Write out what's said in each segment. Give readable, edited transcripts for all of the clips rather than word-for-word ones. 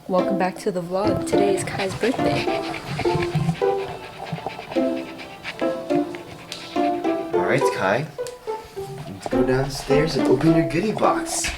Welcome back to the vlog. Today is Kai's birthday. Alright, Kai. Let's go downstairs and open your goodie box.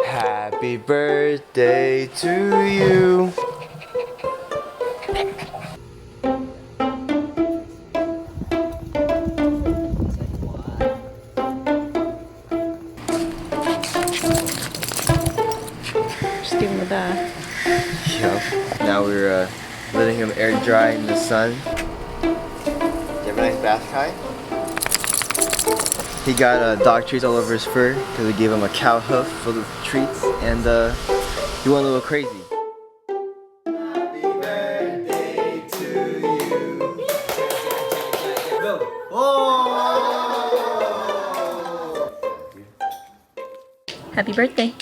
Happy birthday to you. Just give him a bath. Yup. Now we're letting him air dry in the sun. Did you have a nice bath, Kai? He got dog treats all over his fur because we gave him a cow hoof full of treats, and he went a little crazy. Happy birthday to you. Go. Oh! Happy birthday.